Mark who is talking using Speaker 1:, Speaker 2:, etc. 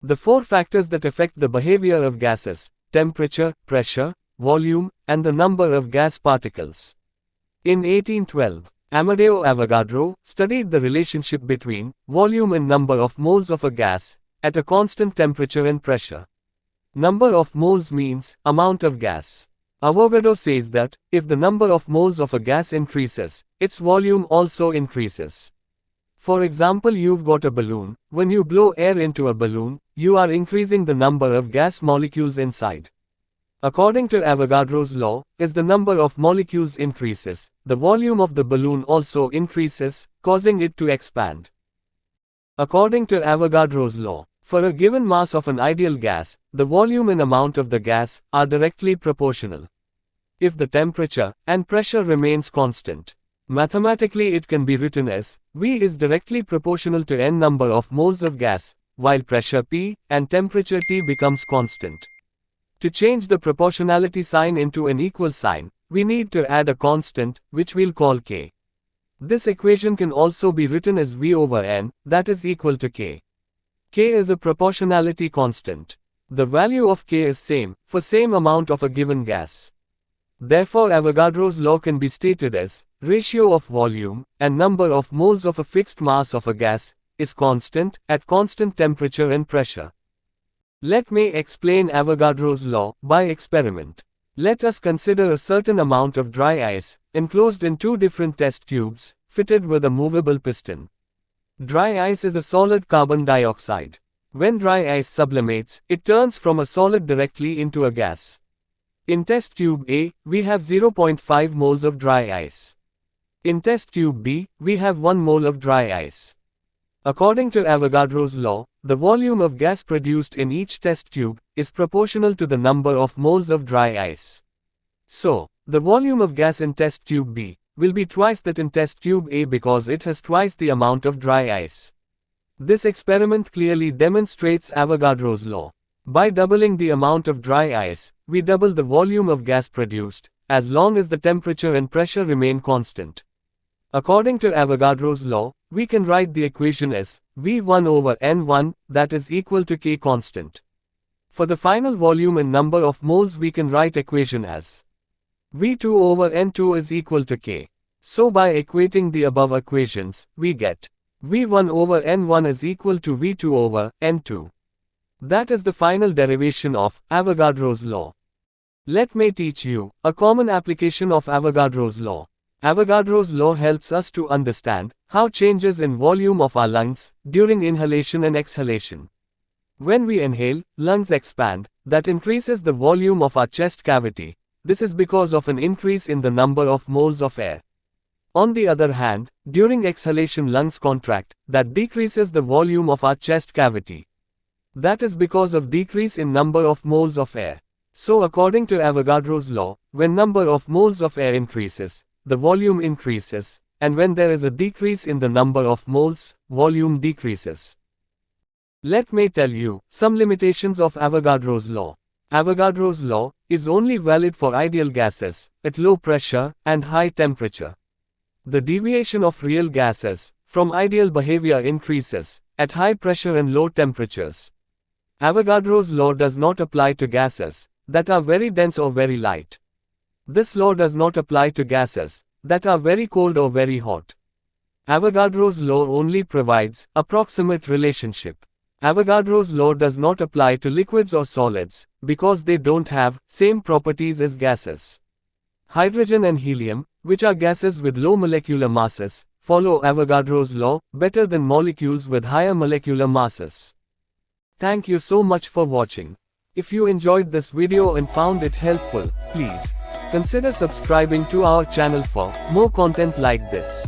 Speaker 1: The four factors that affect the behavior of gases: temperature, pressure, volume, and the number of gas particles. In 1812, Amedeo Avogadro studied the relationship between volume and number of moles of a gas at a constant temperature and pressure. Number of moles means amount of gas. Avogadro says that if the number of moles of a gas increases, its volume also increases. For example, you've got a balloon. When you blow air into a balloon, you are increasing the number of gas molecules inside. According to Avogadro's law, as the number of molecules increases, the volume of the balloon also increases, causing it to expand. According to Avogadro's law, for a given mass of an ideal gas, the volume and amount of the gas are directly proportional. If the temperature and pressure remains constant, mathematically it can be written as V is directly proportional to n number of moles of gas, while pressure P and temperature T becomes constant. To change the proportionality sign into an equal sign, we need to add a constant, which we'll call K. This equation can also be written as V over N, that is equal to K. K is a proportionality constant. The value of K is same, for same amount of a given gas. Therefore Avogadro's law can be stated as, ratio of volume and number of moles of a fixed mass of a gas is constant at constant temperature and pressure. Let me explain Avogadro's law by experiment. Let us consider a certain amount of dry ice, enclosed in two different test tubes, fitted with a movable piston. Dry ice is a solid carbon dioxide. When dry ice sublimates, it turns from a solid directly into a gas. In test tube A, we have 0.5 moles of dry ice. In test tube B, we have 1 mole of dry ice. According to Avogadro's law, the volume of gas produced in each test tube is proportional to the number of moles of dry ice. So, the volume of gas in test tube B will be twice that in test tube A because it has twice the amount of dry ice. This experiment clearly demonstrates Avogadro's law. By doubling the amount of dry ice, we double the volume of gas produced, as long as the temperature and pressure remain constant. According to Avogadro's law, we can write the equation as V1 over N1, that is equal to K constant. For the final volume and number of moles, we can write equation as V2 over N2 is equal to K. So by equating the above equations, we get V1 over N1 is equal to V2 over N2. That is the final derivation of Avogadro's law. Let me teach you a common application of Avogadro's law. Avogadro's law helps us to understand how changes in volume of our lungs during inhalation and exhalation. When we inhale, lungs expand, that increases the volume of our chest cavity. This is because of an increase in the number of moles of air. On the other hand, during exhalation lungs contract, that decreases the volume of our chest cavity. That is because of decrease in number of moles of air. So according to Avogadro's law, when number of moles of air increases, the volume increases, and when there is a decrease in the number of moles, volume decreases. Let me tell you some limitations of Avogadro's law. Avogadro's law is only valid for ideal gases at low pressure and high temperature. The deviation of real gases from ideal behavior increases at high pressure and low temperatures. Avogadro's law does not apply to gases that are very dense or very light. This law does not apply to gases that are very cold or very hot. Avogadro's law only provides approximate relationship. Avogadro's law does not apply to liquids or solids because they don't have same properties as gases. Hydrogen and helium, which are gases with low molecular masses, follow Avogadro's law better than molecules with higher molecular masses. Thank you so much for watching. If you enjoyed this video and found it helpful, please consider subscribing to our channel for more content like this.